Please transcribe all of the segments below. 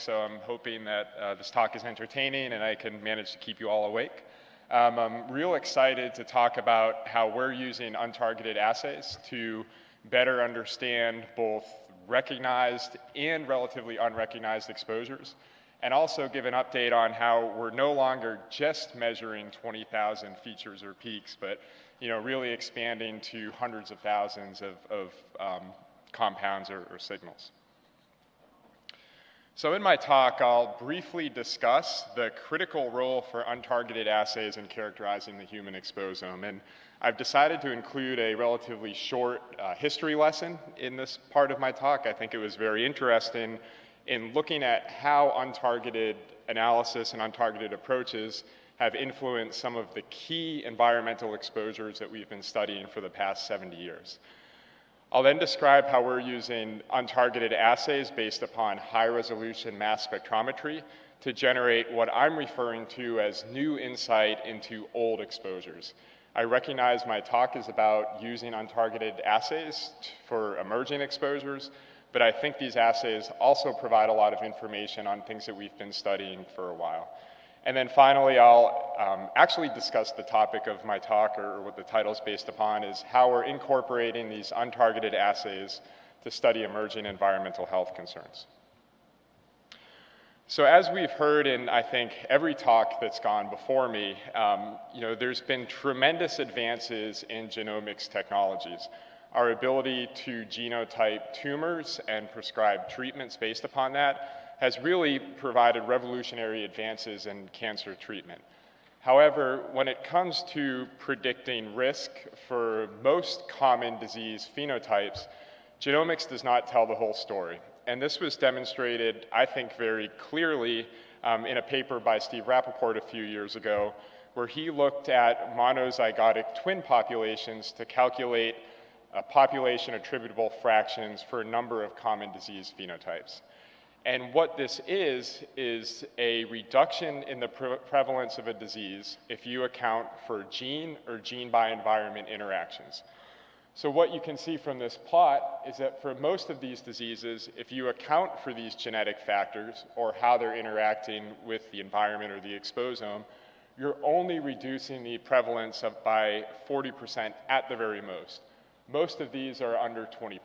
so I'm hoping that this talk is entertaining and I can manage to keep you all awake. I'm real excited to talk about how we're using untargeted assays to better understand both recognized and relatively unrecognized exposures, and also give an update on how we're no longer just measuring 20,000 features or peaks, but really expanding to hundreds of thousands of compounds or signals. So in my talk, I'll briefly discuss the critical role for untargeted assays in characterizing the human exposome. And I've decided to include a relatively short history lesson in this part of my talk. I think it was very interesting in looking at how untargeted analysis and untargeted approaches have influenced some of the key environmental exposures that we've been studying for the past 70 years. I'll then describe how we're using untargeted assays based upon high-resolution mass spectrometry to generate what I'm referring to as new insight into old exposures. I recognize my talk is about using untargeted assays for emerging exposures, but I think these assays also provide a lot of information on things that we've been studying for a while. And then finally, I'll actually discuss the topic of my talk, or what the title is based upon, is how we're incorporating these untargeted assays to study emerging environmental health concerns. So as we've heard in, I think, every talk that's gone before me, there's been tremendous advances in genomics technologies. Our ability to genotype tumors and prescribe treatments based upon that has really provided revolutionary advances in cancer treatment. However, when it comes to predicting risk for most common disease phenotypes, genomics does not tell the whole story. And this was demonstrated, I think, very clearly in a paper by Steve Rappaport a few years ago, where he looked at monozygotic twin populations to calculate population attributable fractions for a number of common disease phenotypes. And what this is a reduction in the prevalence of a disease if you account for gene or gene by environment interactions. So what you can see from this plot is that for most of these diseases, if you account for these genetic factors or how they're interacting with the environment or the exposome, you're only reducing the prevalence by 40% at the very most. Most of these are under 20%.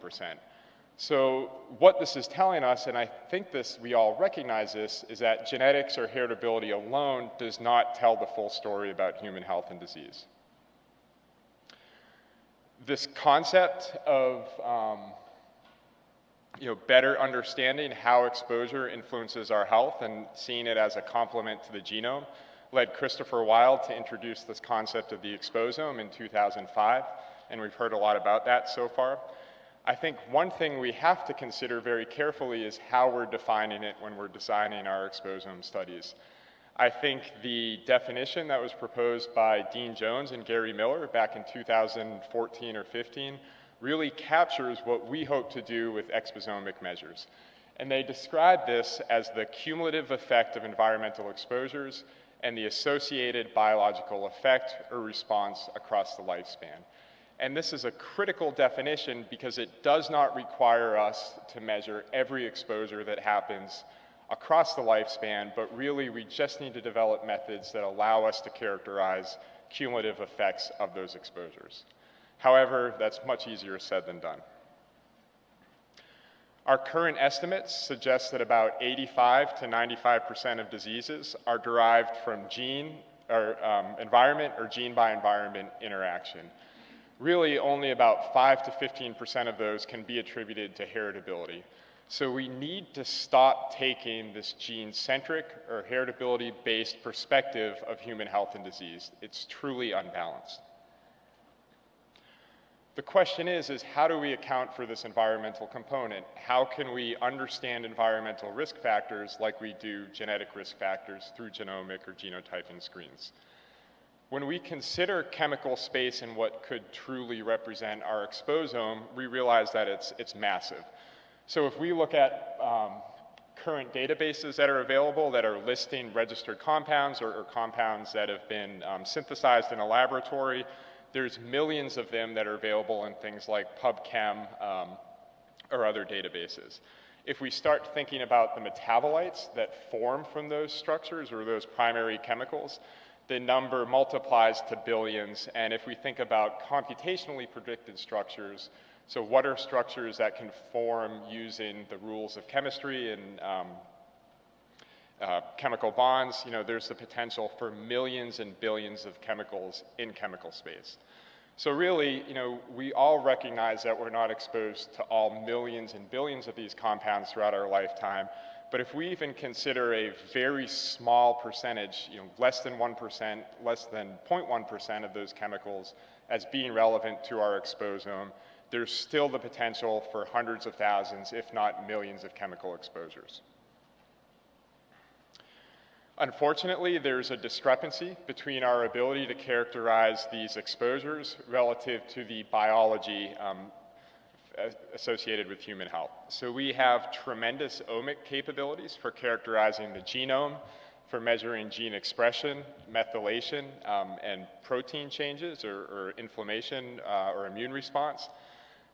So what this is telling us, and I think we all recognize this, is that genetics or heritability alone does not tell the full story about human health and disease. This concept of better understanding how exposure influences our health and seeing it as a complement to the genome led Christopher Wilde to introduce this concept of the exposome in 2005, and we've heard a lot about that so far. I think one thing we have to consider very carefully is how we're defining it when we're designing our exposome studies. I think the definition that was proposed by Dean Jones and Gary Miller back in 2014 or 15 really captures what we hope to do with exposomic measures. And they describe this as the cumulative effect of environmental exposures and the associated biological effect or response across the lifespan. And this is a critical definition because it does not require us to measure every exposure that happens across the lifespan, but really we just need to develop methods that allow us to characterize cumulative effects of those exposures. However, that's much easier said than done. Our current estimates suggest that about 85 to 95% of diseases are derived from environment or gene by environment interaction. Really, only about 5 to 15% of those can be attributed to heritability. So we need to stop taking this gene-centric or heritability-based perspective of human health and disease. It's truly unbalanced. The question is how do we account for this environmental component? How can we understand environmental risk factors like we do genetic risk factors through genomic or genotyping screens? When we consider chemical space and what could truly represent our exposome, we realize that it's massive. So if we look at current databases that are available that are listing registered compounds or compounds that have been synthesized in a laboratory, there's millions of them that are available in things like PubChem or other databases. If we start thinking about the metabolites that form from those structures or those primary chemicals, the number multiplies to billions. And if we think about computationally predicted structures, so what are structures that can form using the rules of chemistry and chemical bonds, there's the potential for millions and billions of chemicals in chemical space. So really, we all recognize that we're not exposed to all millions and billions of these compounds throughout our lifetime, but if we even consider a very small percentage, less than 1%, less than 0.1% of those chemicals as being relevant to our exposome, there's still the potential for hundreds of thousands, if not millions of chemical exposures. Unfortunately, there's a discrepancy between our ability to characterize these exposures relative to the biology associated with human health. So we have tremendous omic capabilities for characterizing the genome, for measuring gene expression, methylation, and protein changes or inflammation or immune response.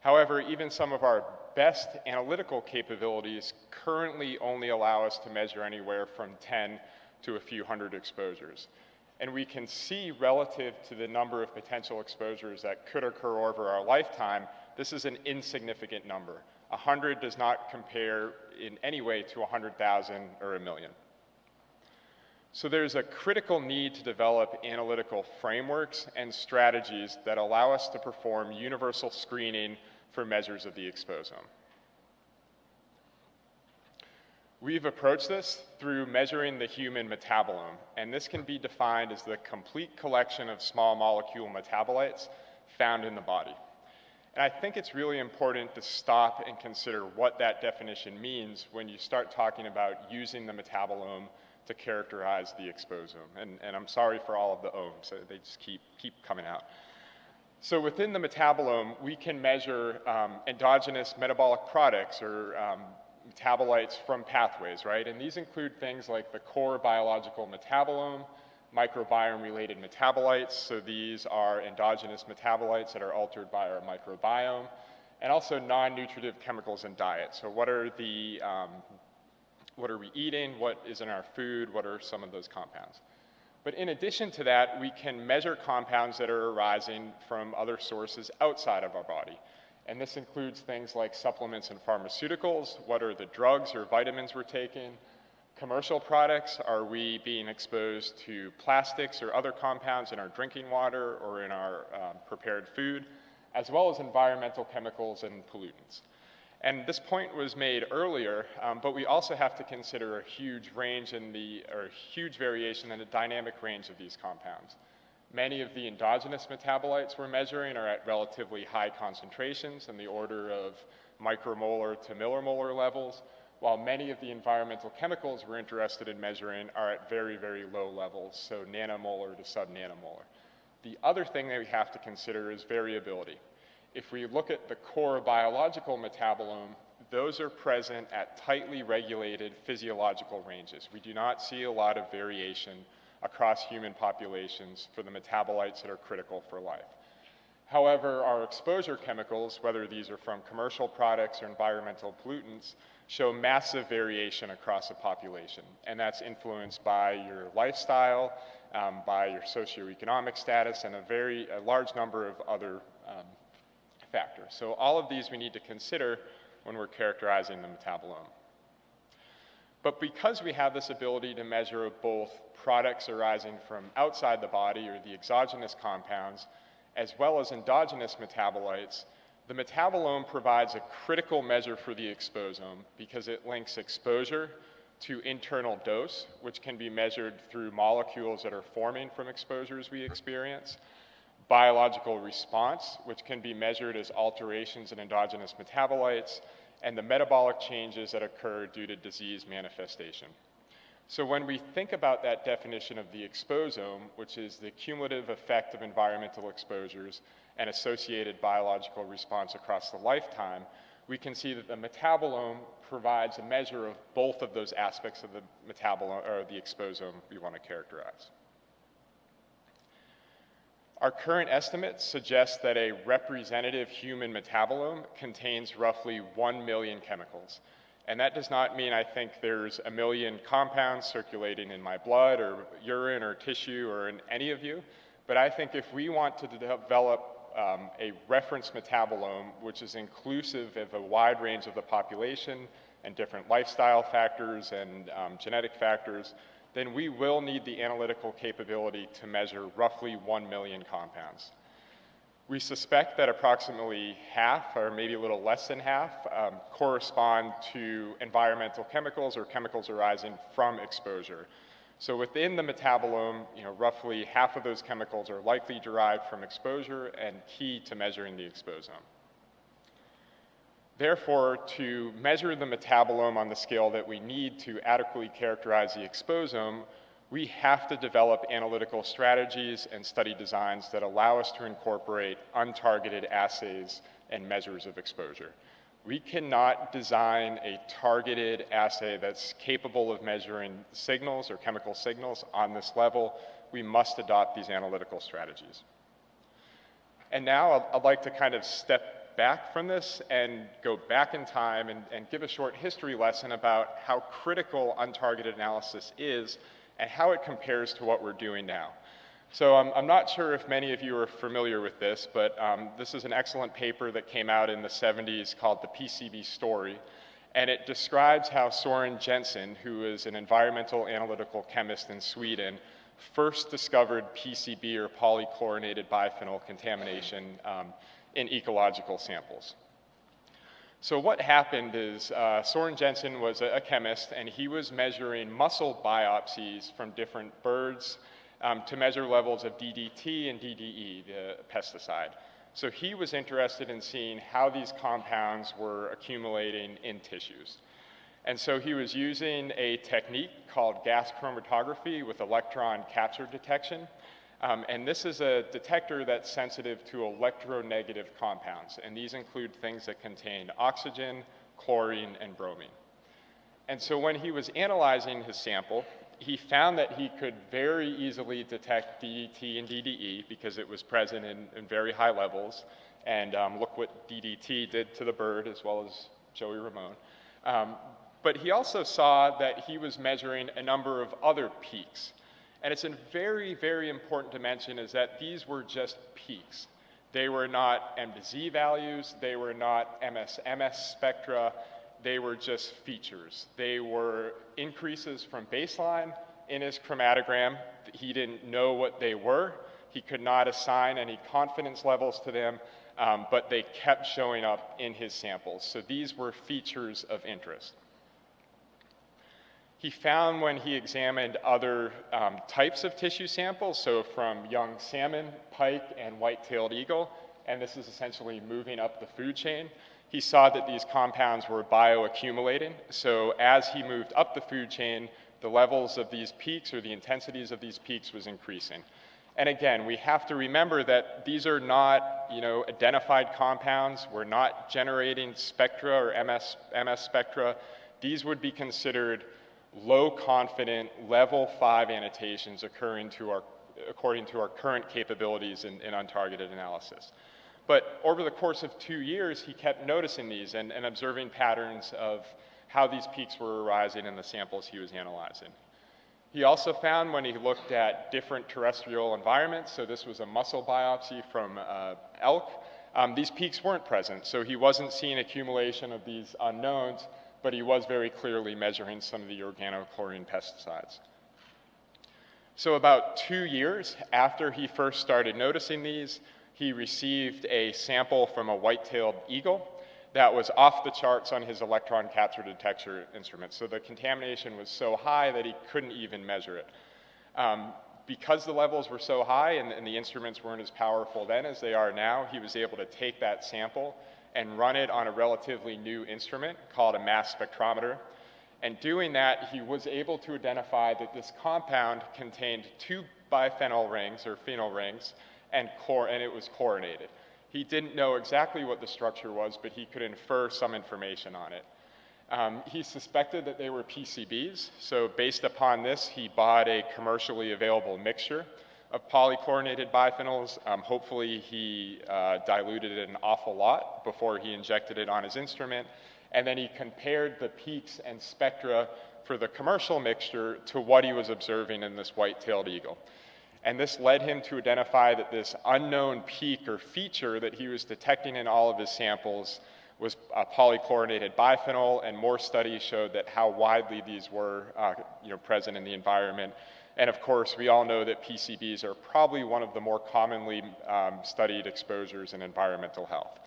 However, even some of our best analytical capabilities currently only allow us to measure anywhere from 10 to a few hundred exposures. And we can see relative to the number of potential exposures that could occur over our lifetime, this is an insignificant number. 100 does not compare in any way to 100,000 or a million. So there's a critical need to develop analytical frameworks and strategies that allow us to perform universal screening for measures of the exposome. We've approached this through measuring the human metabolome, and this can be defined as the complete collection of small molecule metabolites found in the body. And I think it's really important to stop and consider what that definition means when you start talking about using the metabolome to characterize the exposome. And I'm sorry for all of the ohms, they just keep coming out. So within the metabolome, we can measure endogenous metabolic products or metabolites from pathways, right? And these include things like the core biological metabolome, microbiome-related metabolites, so these are endogenous metabolites that are altered by our microbiome, and also non-nutritive chemicals in diet. So what are we eating, what is in our food, what are some of those compounds? But in addition to that, we can measure compounds that are arising from other sources outside of our body. And this includes things like supplements and pharmaceuticals. What are the drugs or vitamins we're taking? Commercial products, are we being exposed to plastics or other compounds in our drinking water or in our prepared food, as well as environmental chemicals and pollutants. And this point was made earlier, but we also have to consider a huge range huge variation in the dynamic range of these compounds. Many of the endogenous metabolites we're measuring are at relatively high concentrations in the order of micromolar to millimolar levels, while many of the environmental chemicals we're interested in measuring are at very, very low levels, so nanomolar to subnanomolar. The other thing that we have to consider is variability. If we look at the core biological metabolome, those are present at tightly regulated physiological ranges. We do not see a lot of variation across human populations for the metabolites that are critical for life. However, our exposure chemicals, whether these are from commercial products or environmental pollutants, show massive variation across a population, and that's influenced by your lifestyle, by your socioeconomic status, and a large number of other factors. So all of these we need to consider when we're characterizing the metabolome. But because we have this ability to measure both products arising from outside the body or the exogenous compounds, as well as endogenous metabolites, the metabolome provides a critical measure for the exposome because it links exposure to internal dose, which can be measured through molecules that are forming from exposures we experience, biological response, which can be measured as alterations in endogenous metabolites, and the metabolic changes that occur due to disease manifestation. So when we think about that definition of the exposome, which is the cumulative effect of environmental exposures and associated biological response across the lifetime, we can see that the metabolome provides a measure of both of those aspects of the metabolome or the exposome we want to characterize. Our current estimates suggest that a representative human metabolome contains roughly 1 million chemicals. And that does not mean I think there's a million compounds circulating in my blood or urine or tissue or in any of you, but I think if we want to develop a reference metabolome which is inclusive of a wide range of the population and different lifestyle factors and genetic factors, then we will need the analytical capability to measure roughly 1 million compounds. We suspect that approximately half, or maybe a little less than half, correspond to environmental chemicals or chemicals arising from exposure. So within the metabolome, roughly half of those chemicals are likely derived from exposure and key to measuring the exposome. Therefore, to measure the metabolome on the scale that we need to adequately characterize the exposome, we have to develop analytical strategies and study designs that allow us to incorporate untargeted assays and measures of exposure. We cannot design a targeted assay that's capable of measuring signals or chemical signals on this level. We must adopt these analytical strategies. And now I'd like to kind of step back from this and go back in time and give a short history lesson about how critical untargeted analysis is and how it compares to what we're doing now. So I'm not sure if many of you are familiar with this, but this is an excellent paper that came out in the 70s called The PCB Story, and it describes how Søren Jensen, who is an environmental analytical chemist in Sweden, first discovered PCB, or polychlorinated biphenyl contamination, in ecological samples. So what happened is Søren Jensen was a chemist, and he was measuring muscle biopsies from different birds to measure levels of DDT and DDE, the pesticide. So he was interested in seeing how these compounds were accumulating in tissues. And so he was using a technique called gas chromatography with electron capture detection. And this is a detector that's sensitive to electronegative compounds, and these include things that contain oxygen, chlorine, and bromine. And so when he was analyzing his sample, he found that he could very easily detect DDT and DDE because it was present in very high levels. And look what DDT did to the bird, as well as Joey Ramone. But he also saw that he was measuring a number of other peaks. And it's very, very important to mention is that these were just peaks. They were not MZ values, they were not MS spectra, they were just features. They were increases from baseline in his chromatogram. He didn't know what they were. He could not assign any confidence levels to them, but they kept showing up in his samples. So these were features of interest. He found when he examined other types of tissue samples, so from young salmon, pike, and white-tailed eagle, and this is essentially moving up the food chain, he saw that these compounds were bioaccumulating. So as he moved up the food chain, the levels of these peaks or the intensities of these peaks was increasing. And again, we have to remember that these are not, identified compounds. We're not generating spectra or MS spectra. These would be considered low confident level 5 annotations according to our current capabilities in untargeted analysis. But over the course of 2 years, he kept noticing these and observing patterns of how these peaks were arising in the samples he was analyzing. He also found when he looked at different terrestrial environments, so this was a muscle biopsy from elk, these peaks weren't present. So he wasn't seeing accumulation of these unknowns, but he was very clearly measuring some of the organochlorine pesticides. So about 2 years after he first started noticing these, he received a sample from a white-tailed eagle that was off the charts on his electron capture detector instrument. So the contamination was so high that he couldn't even measure it. Because the levels were so high and the instruments weren't as powerful then as they are now, he was able to take that sample and run it on a relatively new instrument called a mass spectrometer. And doing that, he was able to identify that this compound contained 2 biphenyl rings, or phenyl rings, and it was chlorinated. He didn't know exactly what the structure was, but he could infer some information on it. He suspected that they were PCBs, so based upon this, he bought a commercially available mixture of polychlorinated biphenyls. Hopefully he diluted it an awful lot before he injected it on his instrument, And then he compared the peaks and spectra for the commercial mixture to what he was observing in this white-tailed eagle. And this led him to identify that this unknown peak or feature that he was detecting in all of his samples was polychlorinated biphenyl, and more studies showed that how widely these were present in the environment. And of course, we all know that PCBs are probably one of the more commonly studied exposures in environmental health.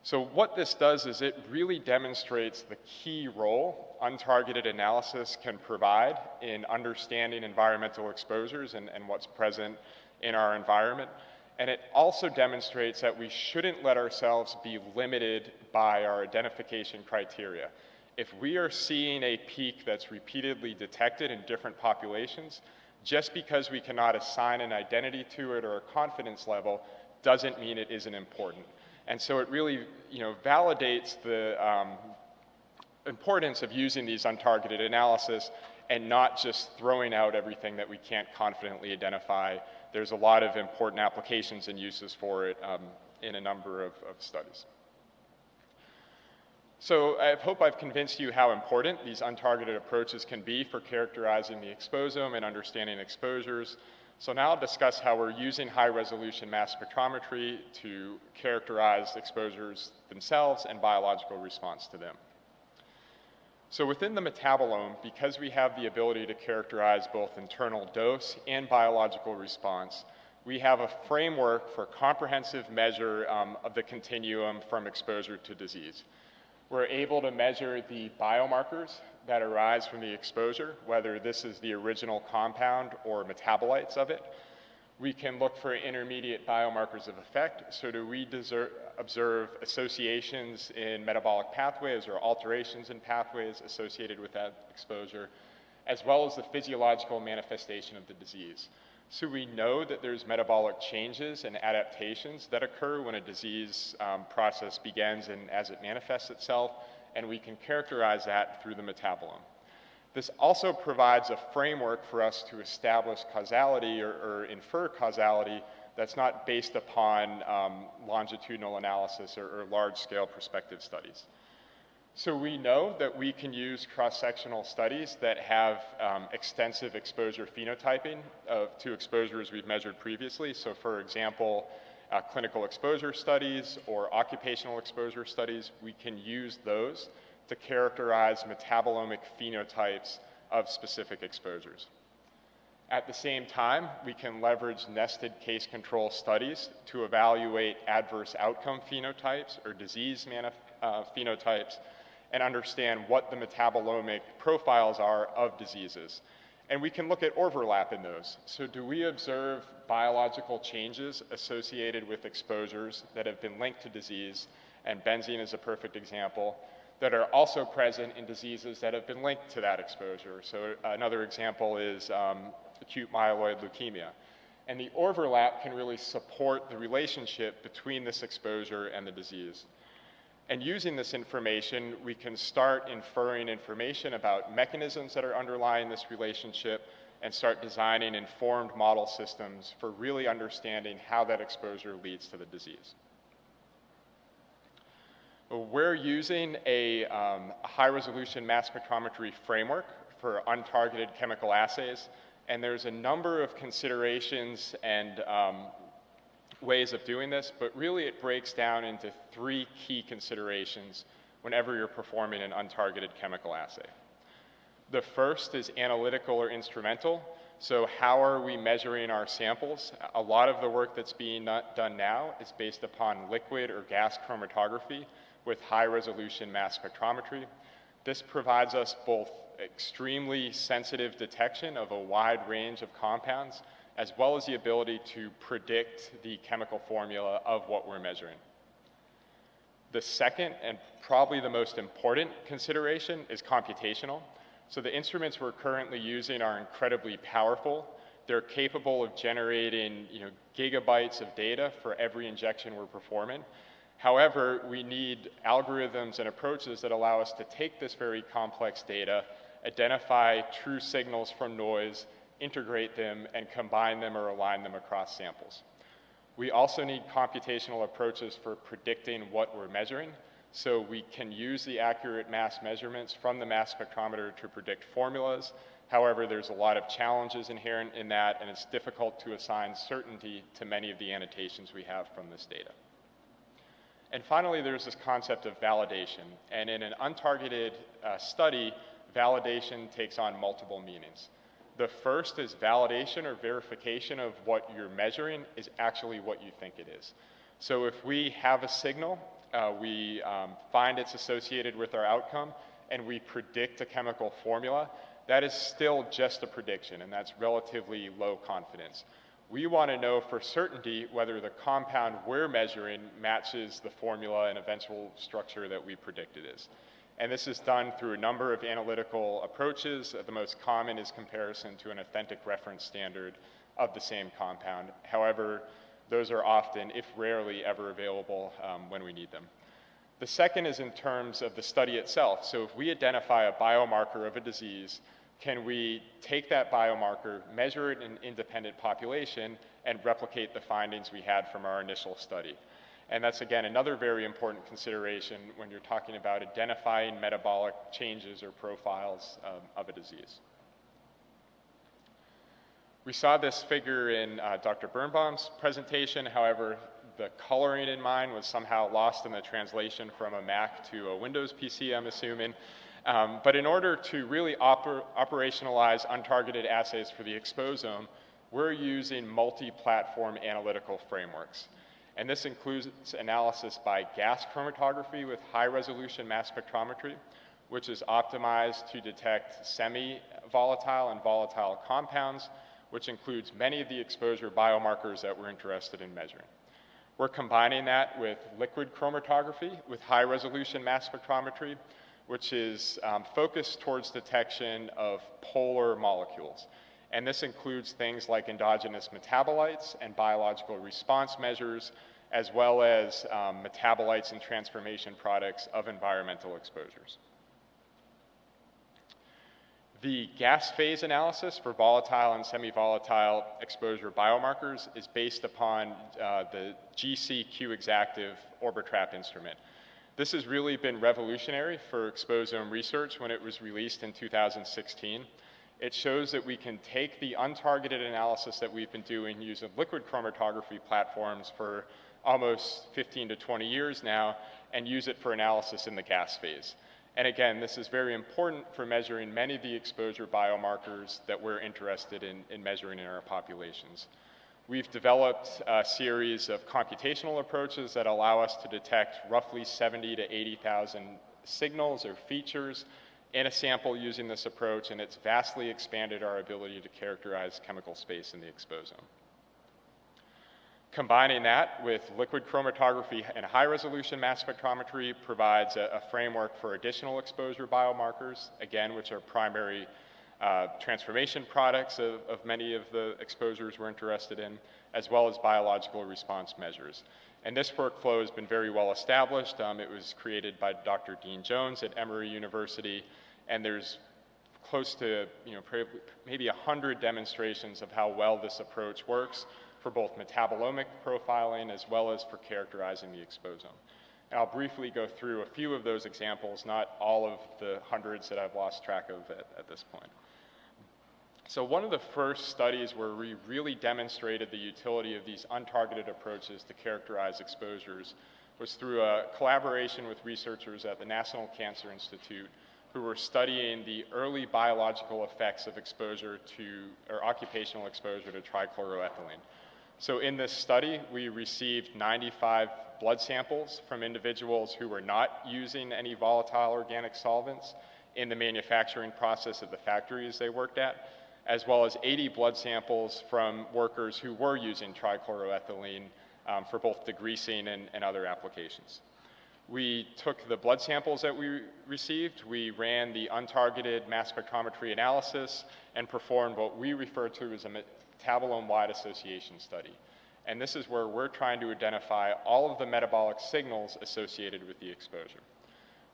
So what this does is it really demonstrates the key role untargeted analysis can provide in understanding environmental exposures and what's present in our environment. And it also demonstrates that we shouldn't let ourselves be limited by our identification criteria. If we are seeing a peak that's repeatedly detected in different populations, just because we cannot assign an identity to it or a confidence level doesn't mean it isn't important. And so it really, validates the importance of using these untargeted analysis and not just throwing out everything that we can't confidently identify. There's a lot of important applications and uses for it in a number of studies. So I hope I've convinced you how important these untargeted approaches can be for characterizing the exposome and understanding exposures. So now I'll discuss how we're using high-resolution mass spectrometry to characterize exposures themselves and biological response to them. So within the metabolome, because we have the ability to characterize both internal dose and biological response, we have a framework for comprehensive measure of the continuum from exposure to disease. We're able to measure the biomarkers that arise from the exposure, whether this is the original compound or metabolites of it. We can look for intermediate biomarkers of effect. So do we observe associations in metabolic pathways or alterations in pathways associated with that exposure, as well as the physiological manifestation of the disease. So we know that there's metabolic changes and adaptations that occur when a disease process begins and as it manifests itself, and we can characterize that through the metabolome. This also provides a framework for us to establish causality or infer causality that's not based upon longitudinal analysis or large-scale prospective studies. So we know that we can use cross-sectional studies that have extensive exposure phenotyping to exposures we've measured previously. So for example, clinical exposure studies or occupational exposure studies, we can use those to characterize metabolomic phenotypes of specific exposures. At the same time, we can leverage nested case control studies to evaluate adverse outcome phenotypes or disease phenotypes and understand what the metabolomic profiles are of diseases. And we can look at overlap in those. So do we observe biological changes associated with exposures that have been linked to disease, and benzene is a perfect example, that are also present in diseases that have been linked to that exposure. So another example is acute myeloid leukemia. And the overlap can really support the relationship between this exposure and the disease. And using this information, we can start inferring information about mechanisms that are underlying this relationship and start designing informed model systems for really understanding how that exposure leads to the disease. We're using a high-resolution mass spectrometry framework for untargeted chemical assays, and there's a number of considerations and ways of doing this, but really it breaks down into three key considerations whenever you're performing an untargeted chemical assay. The first is analytical or instrumental. So how are we measuring our samples? A lot of the work that's being done now is based upon liquid or gas chromatography with high-resolution mass spectrometry. This provides us both extremely sensitive detection of a wide range of compounds, as well as the ability to predict the chemical formula of what we're measuring. The second, and probably the most important consideration, is computational. So the instruments we're currently using are incredibly powerful. They're capable of generating gigabytes of data for every injection we're performing. However, we need algorithms and approaches that allow us to take this very complex data, identify true signals from noise, integrate them, and combine them or align them across samples. We also need computational approaches for predicting what we're measuring. So we can use the accurate mass measurements from the mass spectrometer to predict formulas. However, there's a lot of challenges inherent in that, and it's difficult to assign certainty to many of the annotations we have from this data. And finally, there's this concept of validation. And in an untargeted study, validation takes on multiple meanings. The first is validation or verification of what you're measuring is actually what you think it is. So if we have a signal, we find it's associated with our outcome, and we predict a chemical formula, that is still just a prediction, and that's relatively low confidence. We want to know for certainty whether the compound we're measuring matches the formula and eventual structure that we predict it is. And this is done through a number of analytical approaches. The most common is comparison to an authentic reference standard of the same compound. However, those are often, if rarely, ever available when we need them. The second is in terms of the study itself. So if we identify a biomarker of a disease, can we take that biomarker, measure it in an independent population, and replicate the findings we had from our initial study? And that's, again, another very important consideration when you're talking about identifying metabolic changes or profiles of a disease. We saw this figure in Dr. Birnbaum's presentation. However, the coloring in mine was somehow lost in the translation from a Mac to a Windows PC, I'm assuming. But in order to really operationalize untargeted assays for the exposome, we're using multi-platform analytical frameworks. And this includes analysis by gas chromatography with high-resolution mass spectrometry, which is optimized to detect semi-volatile and volatile compounds, which includes many of the exposure biomarkers that we're interested in measuring. We're combining that with liquid chromatography with high-resolution mass spectrometry, which is focused towards detection of polar molecules. And this includes things like endogenous metabolites and biological response measures, as well as metabolites and transformation products of environmental exposures. The gas phase analysis for volatile and semi-volatile exposure biomarkers is based upon the GC-Q Exactive Orbitrap instrument. This has really been revolutionary for exposome research when it was released in 2016. It shows that we can take the untargeted analysis that we've been doing using liquid chromatography platforms for almost 15 to 20 years now and use it for analysis in the gas phase. And again, this is very important for measuring many of the exposure biomarkers that we're interested in measuring in our populations. We've developed a series of computational approaches that allow us to detect roughly 70 to 80,000 signals or features in a sample using this approach, and it's vastly expanded our ability to characterize chemical space in the exposome. Combining that with liquid chromatography and high-resolution mass spectrometry provides a framework for additional exposure biomarkers, again, which are primary transformation products of many of the exposures we're interested in, as well as biological response measures. And this workflow has been very well established. It was created by Dr. Dean Jones at Emory University, and there's close to maybe 100 demonstrations of how well this approach works for both metabolomic profiling as well as for characterizing the exposome. And I'll briefly go through a few of those examples, not all of the hundreds that I've lost track of at this point. So one of the first studies where we really demonstrated the utility of these untargeted approaches to characterize exposures was through a collaboration with researchers at the National Cancer Institute who were studying the early biological effects of exposure or occupational exposure to trichloroethylene. So in this study, we received 95 blood samples from individuals who were not using any volatile organic solvents in the manufacturing process at the factories they worked at, as well as 80 blood samples from workers who were using trichloroethylene for both degreasing and other applications. We took the blood samples that we received, we ran the untargeted mass spectrometry analysis, and performed what we refer to as a metabolome-wide association study. And this is where we're trying to identify all of the metabolic signals associated with the exposure.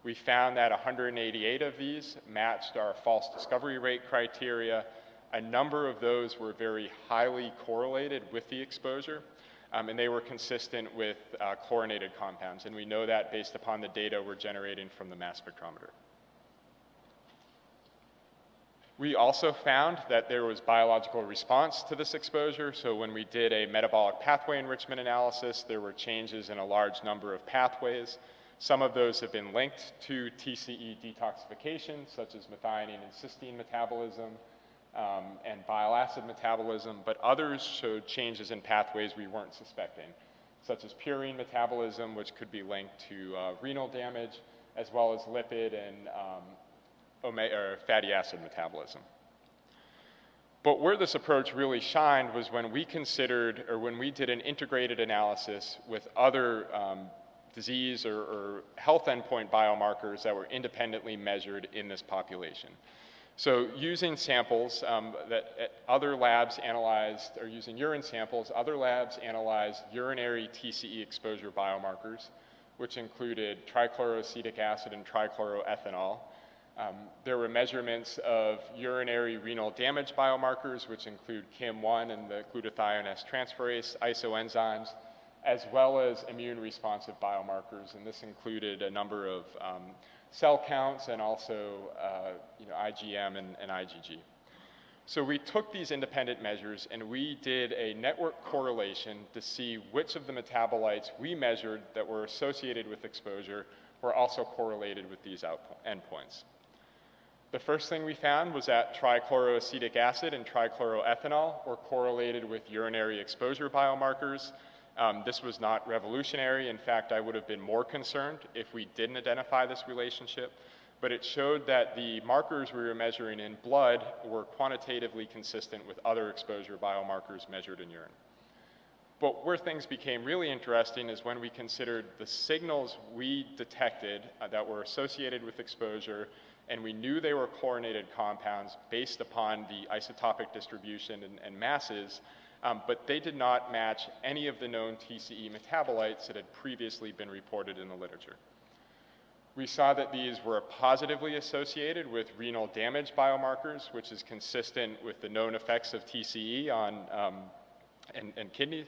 We found that 188 of these matched our false discovery rate criteria. A number of those were very highly correlated with the exposure. and they were consistent with chlorinated compounds, and we know that based upon the data we're generating from the mass spectrometer. We also found that there was biological response to this exposure. So when we did a metabolic pathway enrichment analysis, there were changes in a large number of pathways. Some of those have been linked to TCE detoxification, such as methionine and cysteine metabolism and bile acid metabolism, but others showed changes in pathways we weren't suspecting, such as purine metabolism, which could be linked to renal damage, as well as lipid and fatty acid metabolism. But where this approach really shined was when we considered, or when we did an integrated analysis with other disease or health endpoint biomarkers that were independently measured in this population. So using samples that other labs analyzed, or using urine samples, other labs analyzed urinary TCE exposure biomarkers, which included trichloroacetic acid and trichloroethanol. There were measurements of urinary renal damage biomarkers, which include KIM1 and the glutathione S transferase isoenzymes, as well as immune responsive biomarkers, and this included a number of cell counts and also IgM and IgG. So we took these independent measures and we did a network correlation to see which of the metabolites we measured that were associated with exposure were also correlated with these endpoints. The first thing we found was that trichloroacetic acid and trichloroethanol were correlated with urinary exposure biomarkers. This was not revolutionary. In fact, I would have been more concerned if we didn't identify this relationship, but it showed that the markers we were measuring in blood were quantitatively consistent with other exposure biomarkers measured in urine. But where things became really interesting is when we considered the signals we detected that were associated with exposure, and we knew they were chlorinated compounds based upon the isotopic distribution and masses, but they did not match any of the known TCE metabolites that had previously been reported in the literature. We saw that these were positively associated with renal damage biomarkers, which is consistent with the known effects of TCE on and kidneys,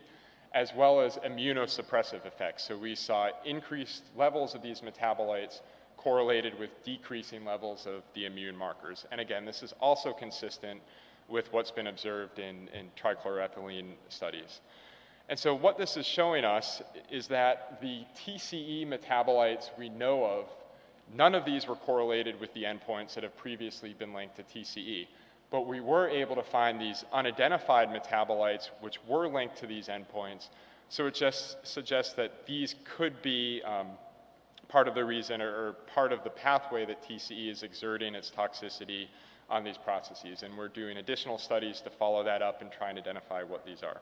as well as immunosuppressive effects. So we saw increased levels of these metabolites correlated with decreasing levels of the immune markers. And again, this is also consistent with what's been observed in trichloroethylene studies. And so what this is showing us is that the TCE metabolites we know of, none of these were correlated with the endpoints that have previously been linked to TCE. But we were able to find these unidentified metabolites which were linked to these endpoints. So it just suggests that these could be part of the reason or part of the pathway that TCE is exerting its toxicity on these processes. And we're doing additional studies to follow that up and try and identify what these are.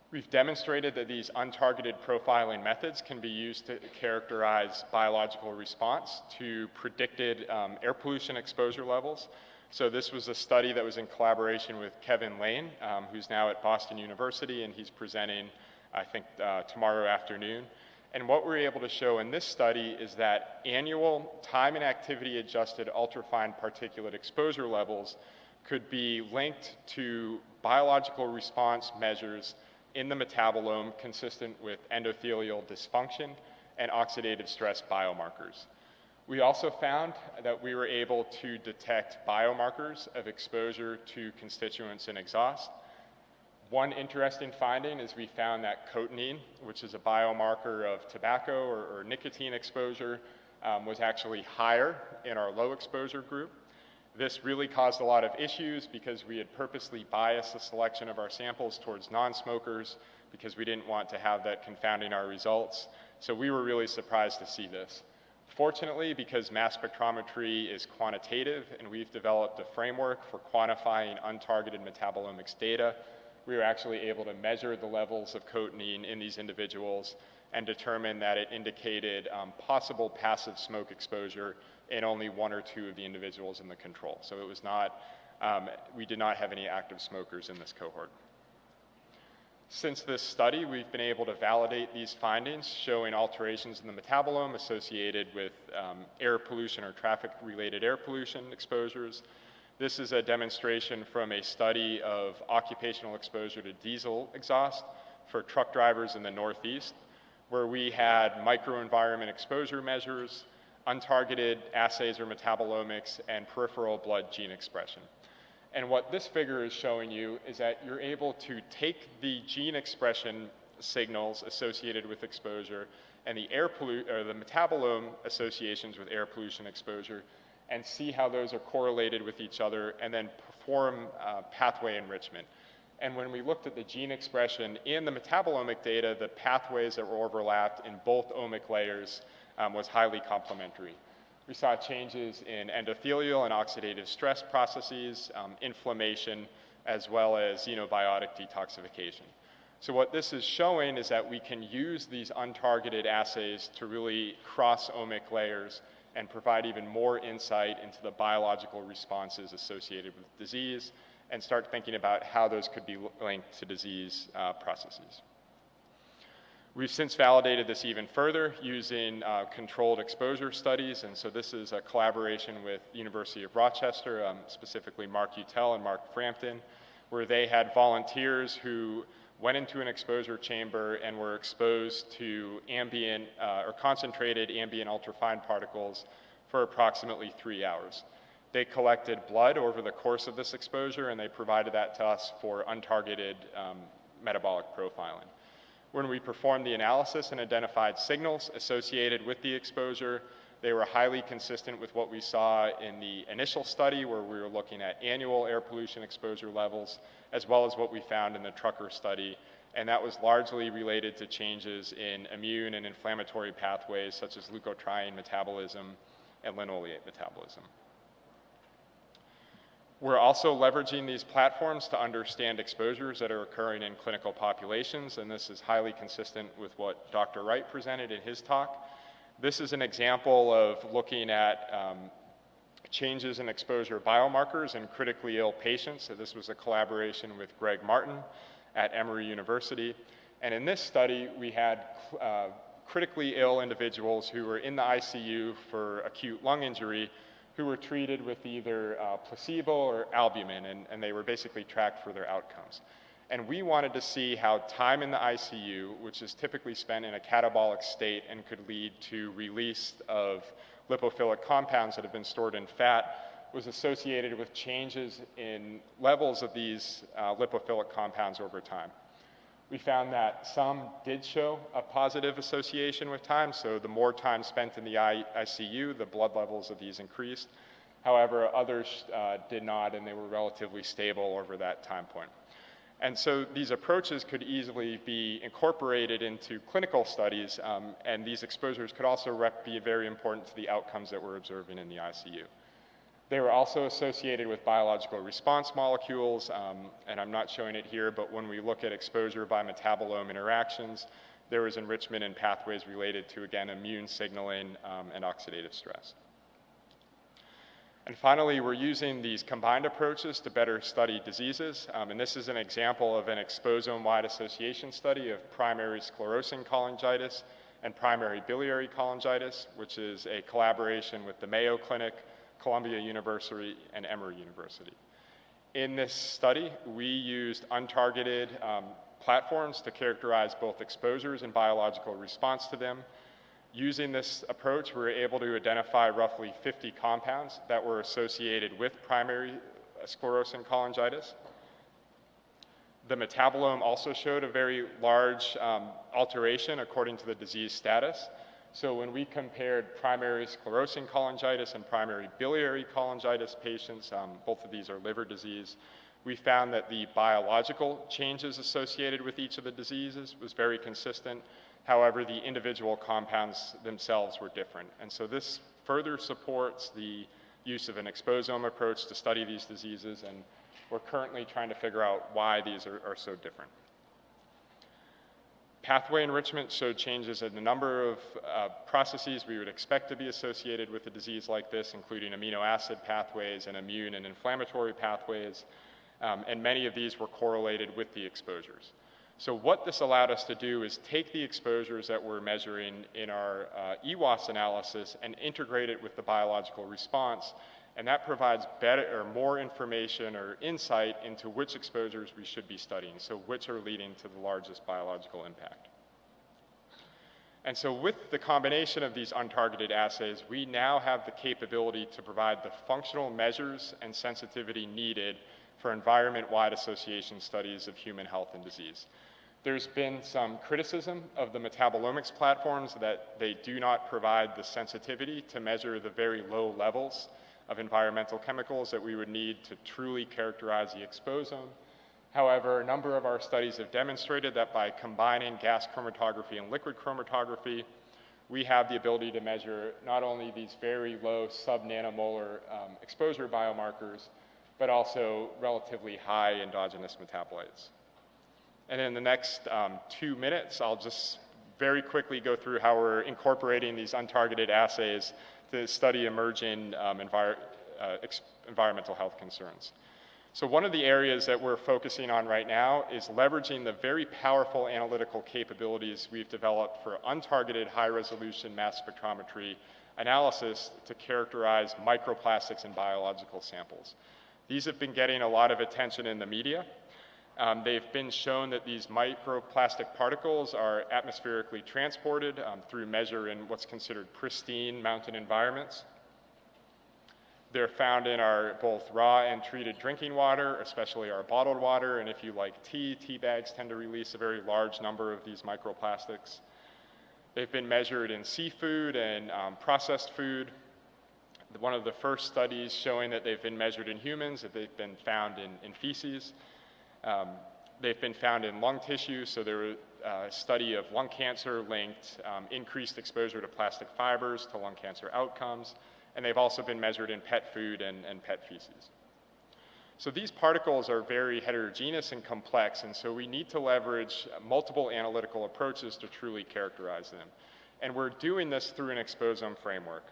We've demonstrated that these untargeted profiling methods can be used to characterize biological response to predicted air pollution exposure levels. So this was a study that was in collaboration with Kevin Lane, who's now at Boston University, and he's presenting, I think, tomorrow afternoon. And what we're able to show in this study is that annual time and activity adjusted ultrafine particulate exposure levels could be linked to biological response measures in the metabolome consistent with endothelial dysfunction and oxidative stress biomarkers. We also found that we were able to detect biomarkers of exposure to constituents in exhaust. One interesting finding is we found that cotinine, which is a biomarker of tobacco or nicotine exposure, was actually higher in our low exposure group. This really caused a lot of issues because we had purposely biased the selection of our samples towards non-smokers because we didn't want to have that confounding our results. So we were really surprised to see this. Fortunately, because mass spectrometry is quantitative and we've developed a framework for quantifying untargeted metabolomics data, we were actually able to measure the levels of cotinine in these individuals and determine that it indicated possible passive smoke exposure in only 1 or 2 of the individuals in the control. So it was not, we did not have any active smokers in this cohort. Since this study, we've been able to validate these findings, showing alterations in the metabolome associated with air pollution or traffic-related air pollution exposures. This is a demonstration from a study of occupational exposure to diesel exhaust for truck drivers in the Northeast, where we had microenvironment exposure measures, untargeted assays or metabolomics, and peripheral blood gene expression. And what this figure is showing you is that you're able to take the gene expression signals associated with exposure and the the metabolome associations with air pollution exposure and see how those are correlated with each other and then perform pathway enrichment. And when we looked at the gene expression in the metabolomic data, the pathways that were overlapped in both omic layers was highly complementary. We saw changes in endothelial and oxidative stress processes, inflammation, as well as xenobiotic detoxification. So what this is showing is that we can use these untargeted assays to really cross omic layers and provide even more insight into the biological responses associated with disease and start thinking about how those could be linked to disease processes. We've since validated this even further using controlled exposure studies, and so this is a collaboration with the University of Rochester, specifically Mark Utel and Mark Frampton, where they had volunteers who went into an exposure chamber and were exposed to ambient or concentrated ambient ultrafine particles for approximately 3 hours. They collected blood over the course of this exposure and they provided that to us for untargeted metabolic profiling. When we performed the analysis and identified signals associated with the exposure, they were highly consistent with what we saw in the initial study where we were looking at annual air pollution exposure levels, as well as what we found in the trucker study. And that was largely related to changes in immune and inflammatory pathways such as leukotriene metabolism and linoleate metabolism. We're also leveraging these platforms to understand exposures that are occurring in clinical populations, and this is highly consistent with what Dr. Wright presented in his talk. This is an example of looking at changes in exposure biomarkers in critically ill patients. So this was a collaboration with Greg Martin at Emory University. And in this study, we had critically ill individuals who were in the ICU for acute lung injury who were treated with either placebo or albumin, and they were basically tracked for their outcomes. And we wanted to see how time in the ICU, which is typically spent in a catabolic state and could lead to release of lipophilic compounds that have been stored in fat, was associated with changes in levels of these lipophilic compounds over time. We found that some did show a positive association with time, so the more time spent in the ICU, the blood levels of these increased. However, others did not, and they were relatively stable over that time point. And so these approaches could easily be incorporated into clinical studies, and these exposures could also be very important to the outcomes that we're observing in the ICU. They were also associated with biological response molecules, and I'm not showing it here, but when we look at exposure by metabolome interactions, there was enrichment in pathways related to, again, immune signaling and oxidative stress. And finally, we're using these combined approaches to better study diseases, and this is an example of an exposome-wide association study of primary sclerosing cholangitis and primary biliary cholangitis, which is a collaboration with the Mayo Clinic, Columbia University, and Emory University. In this study, we used untargeted platforms to characterize both exposures and biological response to them. Using this approach, we were able to identify roughly 50 compounds that were associated with primary sclerosing cholangitis. The metabolome also showed a very large alteration according to the disease status. So when we compared primary sclerosing cholangitis and primary biliary cholangitis patients, both of these are liver disease, we found that the biological changes associated with each of the diseases was very consistent. However, the individual compounds themselves were different. And so this further supports the use of an exposome approach to study these diseases, and we're currently trying to figure out why these are so different. Pathway enrichment showed changes in a number of processes we would expect to be associated with a disease like this, including amino acid pathways and immune and inflammatory pathways, and many of these were correlated with the exposures. So what this allowed us to do is take the exposures that we're measuring in our EWAS analysis and integrate it with the biological response And that provides better or more information or insight into which exposures we should be studying, so which are leading to the largest biological impact. And so with the combination of these untargeted assays, we now have the capability to provide the functional measures and sensitivity needed for environment-wide association studies of human health and disease. There's been some criticism of the metabolomics platforms that they do not provide the sensitivity to measure the very low levels of environmental chemicals that we would need to truly characterize the exposome. However, a number of our studies have demonstrated that by combining gas chromatography and liquid chromatography, we have the ability to measure not only these very low sub-nanomolar exposure biomarkers, but also relatively high endogenous metabolites. And in the next 2 minutes, I'll just very quickly go through how we're incorporating these untargeted assays to study emerging environmental health concerns. So one of the areas that we're focusing on right now is leveraging the very powerful analytical capabilities we've developed for untargeted high-resolution mass spectrometry analysis to characterize microplastics in biological samples. These have been getting a lot of attention in the media. They've been shown that these microplastic particles are atmospherically transported through measure in what's considered pristine mountain environments. They're found in our both raw and treated drinking water, especially our bottled water, and if you like tea bags tend to release a very large number of these microplastics. They've been measured in seafood and processed food. One of the first studies showing that they've been measured in humans, that they've been found in feces. They've been found in lung tissue, so there was a study of lung cancer linked increased exposure to plastic fibers to lung cancer outcomes, and they've also been measured in pet food and pet feces. So these particles are very heterogeneous and complex, and so we need to leverage multiple analytical approaches to truly characterize them. And we're doing this through an exposome framework.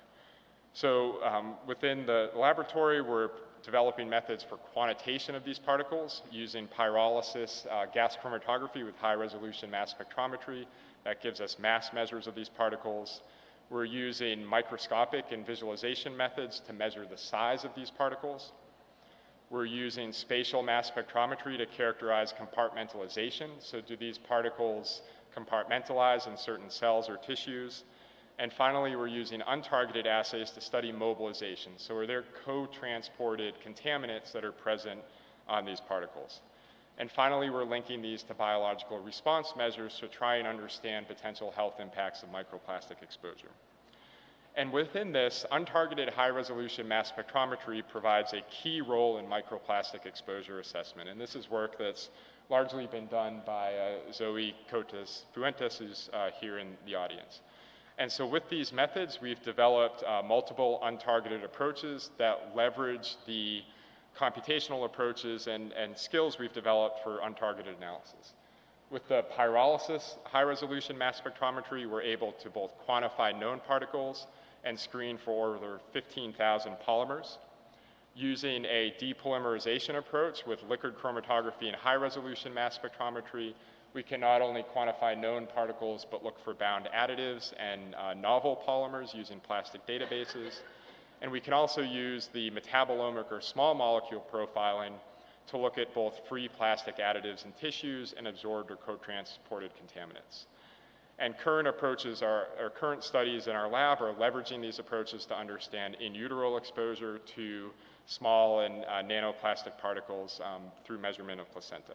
So within the laboratory, we're developing methods for quantitation of these particles using pyrolysis gas chromatography with high-resolution mass spectrometry. That gives us mass measures of these particles. We're using microscopic and visualization methods to measure the size of these particles. We're using spatial mass spectrometry to characterize compartmentalization. So do these particles compartmentalize in certain cells or tissues? And finally, we're using untargeted assays to study mobilization. So are there co-transported contaminants that are present on these particles? And finally, we're linking these to biological response measures to try and understand potential health impacts of microplastic exposure. And within this, untargeted high-resolution mass spectrometry provides a key role in microplastic exposure assessment. And this is work that's largely been done by Zoe Cotas-Fuentes, who's here in the audience. And so with these methods, we've developed multiple untargeted approaches that leverage the computational approaches and skills we've developed for untargeted analysis. With the pyrolysis high-resolution mass spectrometry, we're able to both quantify known particles and screen for over 15,000 polymers. Using a depolymerization approach with liquid chromatography and high-resolution mass spectrometry, we can not only quantify known particles, but look for bound additives and novel polymers using plastic databases. And we can also use the metabolomic or small molecule profiling to look at both free plastic additives in tissues and absorbed or co-transported contaminants. And current approaches current studies in our lab are leveraging these approaches to understand in utero exposure to small and nanoplastic particles through measurement of placenta.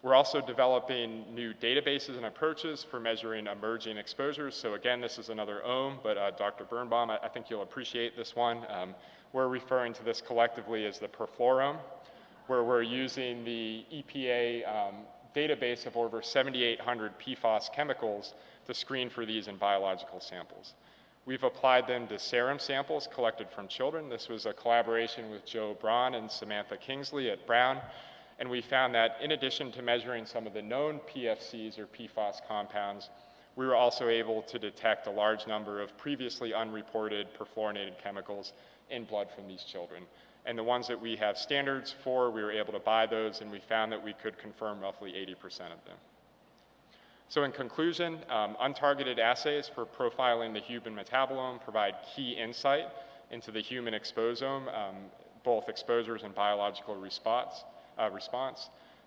We're also developing new databases and approaches for measuring emerging exposures. So again, this is another ohm, but Dr. Birnbaum, I think you'll appreciate this one. We're referring to this collectively as the perfluorome, where we're using the EPA database of over 7,800 PFAS chemicals to screen for these in biological samples. We've applied them to serum samples collected from children. This was a collaboration with Joe Braun and Samantha Kingsley at Brown. And we found that in addition to measuring some of the known PFCs or PFAS compounds, we were also able to detect a large number of previously unreported perfluorinated chemicals in blood from these children. And the ones that we have standards for, we were able to buy those, and we found that we could confirm roughly 80% of them. So in conclusion, untargeted assays for profiling the human metabolome provide key insight into the human exposome, both exposures and biological response.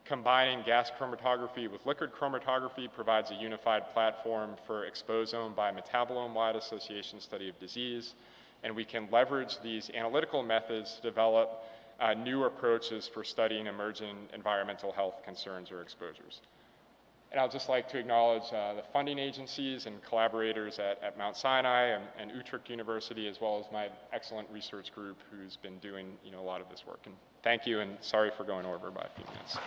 Combining gas chromatography with liquid chromatography provides a unified platform for exposome by metabolome-wide association study of disease, and we can leverage these analytical methods to develop new approaches for studying emerging environmental health concerns or exposures. And I'd just like to acknowledge the funding agencies and collaborators at Mount Sinai and Utrecht University, as well as my excellent research group who's been doing a lot of this work. And thank you, and sorry for going over by a few minutes.